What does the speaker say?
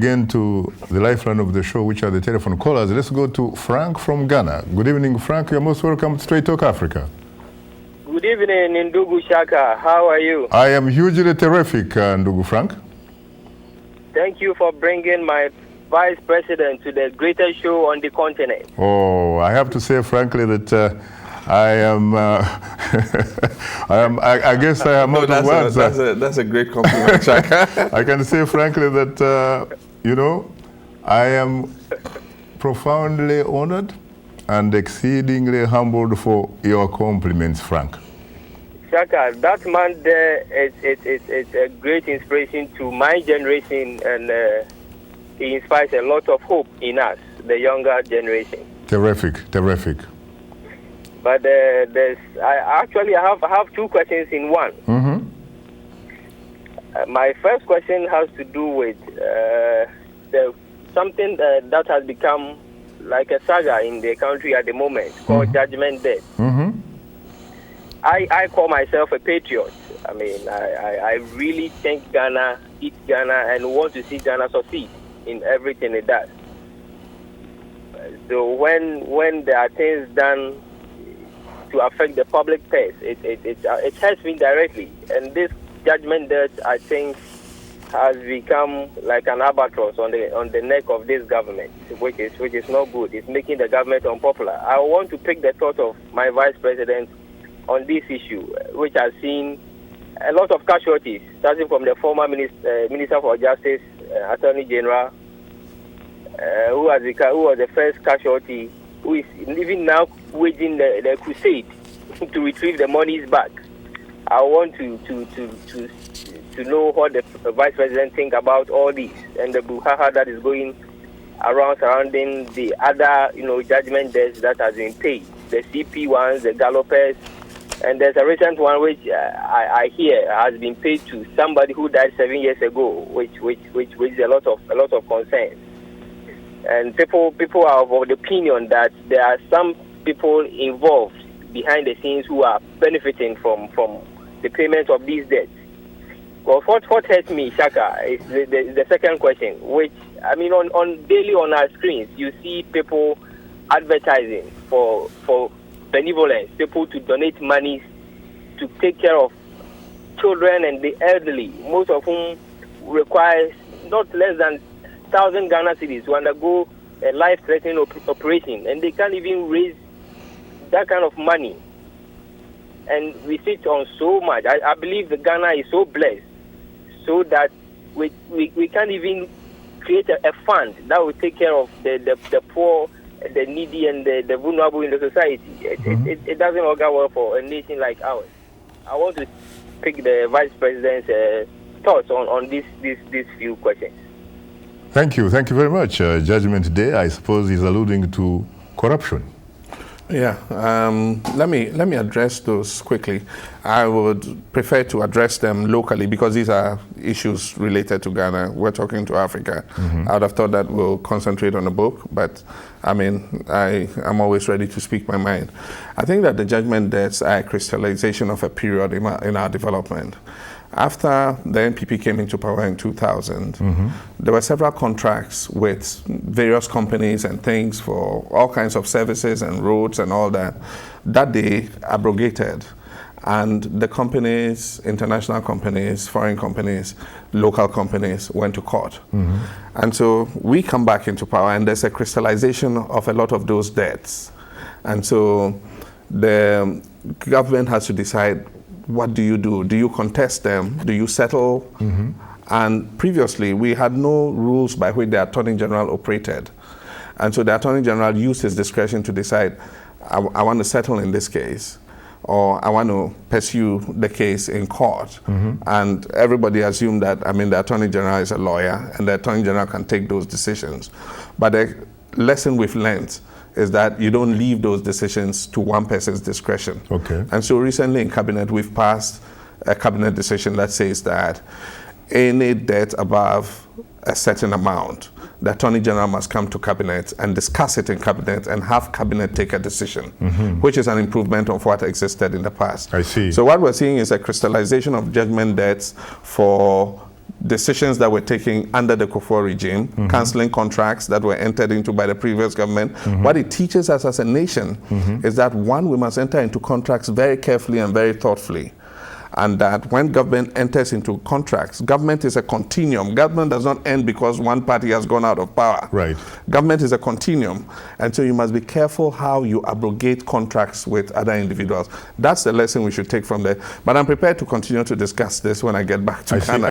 again to the lifeline of the show, which are the telephone callers. Let's go to Frank from Ghana. Good evening, Frank. You're most welcome to Straight Talk Africa. Good evening, Ndugu Shaka. How are you? I am hugely terrific, Ndugu Frank. Thank you for bringing my vice president to the greatest show on the continent. Oh, I have to say frankly that I am, I guess I am out of words. That's a great compliment, Shaka. I can say frankly that, you know, I am profoundly honored and exceedingly humbled for your compliments, Frank. Shaka, that man there is a great inspiration to my generation, and he inspires a lot of hope in us, the younger generation. Terrific, terrific. But I have two questions in one. Mm-hmm. My first question has to do with something that has become like a saga in the country at the moment, called Judgment Day. Mm-hmm. I call myself a patriot. I mean, I really think Ghana, eat Ghana, and want to see Ghana succeed in everything it does. So when there are things done to affect the public purse, it hurts me directly. And this Judgment Day, I think, has become like an albatross on the neck of this government, which is not good. It's making the government unpopular. I want to pick the thought of my vice president on this issue, which has seen a lot of casualties, starting from the former Minister for Justice, Attorney General, who was the first casualty, who is even now waging the crusade to retrieve the monies back. I want to know what the vice president think about all this and the brouhaha that is going around surrounding the other, judgment debts that has been paid, the CP ones, the gallopers, and there's a recent one which I hear has been paid to somebody who died 7 years ago, which is a lot of concern. And people are of the opinion that there are some people involved behind the scenes who are benefiting from the payment of these debts. Well, what hurts me, Shaka, is the second question, which, I mean, on daily on our screens, you see people advertising for benevolence, people to donate money to take care of children and the elderly, most of whom requires not less than 1,000 Ghana cedis to undergo a life-threatening operation, and they can't even raise that kind of money. And we sit on so much. I believe that Ghana is so blessed, so that we can't even create a fund that will take care of the poor, the needy, and the vulnerable in the society. It doesn't work out well for a nation like ours. I want to pick the Vice President's thoughts on these few questions. Thank you very much. Judgment Day, I suppose, is alluding to corruption. Yeah, let me address those quickly. I would prefer to address them locally because these are issues related to Ghana. We're talking to Africa. Mm-hmm. I would have thought that we'll concentrate on the book, but I mean, I'm always ready to speak my mind. I think that the judgment debts are a crystallization of a period in our development. After the NPP came into power in 2000, mm-hmm. there were several contracts with various companies and things for all kinds of services and roads and all that they abrogated. And the companies, international companies, foreign companies, local companies went to court. Mm-hmm. And so we come back into power and there's a crystallization of a lot of those debts. And so the government has to decide, what do you do? Do you contest them? Do you settle? Mm-hmm. And previously, we had no rules by which the Attorney General operated. And so the Attorney General used his discretion to decide, I want to settle in this case, or I want to pursue the case in court. Mm-hmm. And everybody assumed that, the Attorney General is a lawyer, and the Attorney General can take those decisions. But the lesson we've learned is that you don't leave those decisions to one person's discretion. Okay. And so recently in Cabinet, we've passed a Cabinet decision that says that any debt above a certain amount, the Attorney General must come to Cabinet and discuss it in Cabinet and have Cabinet take a decision, mm-hmm. which is an improvement of what existed in the past. I see. So what we're seeing is a crystallization of judgment debts for decisions that were taken under the Kufuor regime, cancelling contracts that were entered into by the previous government. What it teaches us as a nation is that, one, we must enter into contracts very carefully and very thoughtfully. And that when government enters into contracts, government is a continuum. Government does not end because one party has gone out of power. Right. Government is a continuum. And so you must be careful how you abrogate contracts with other individuals. That's the lesson we should take from there. But I'm prepared to continue to discuss this when I get back to Ghana.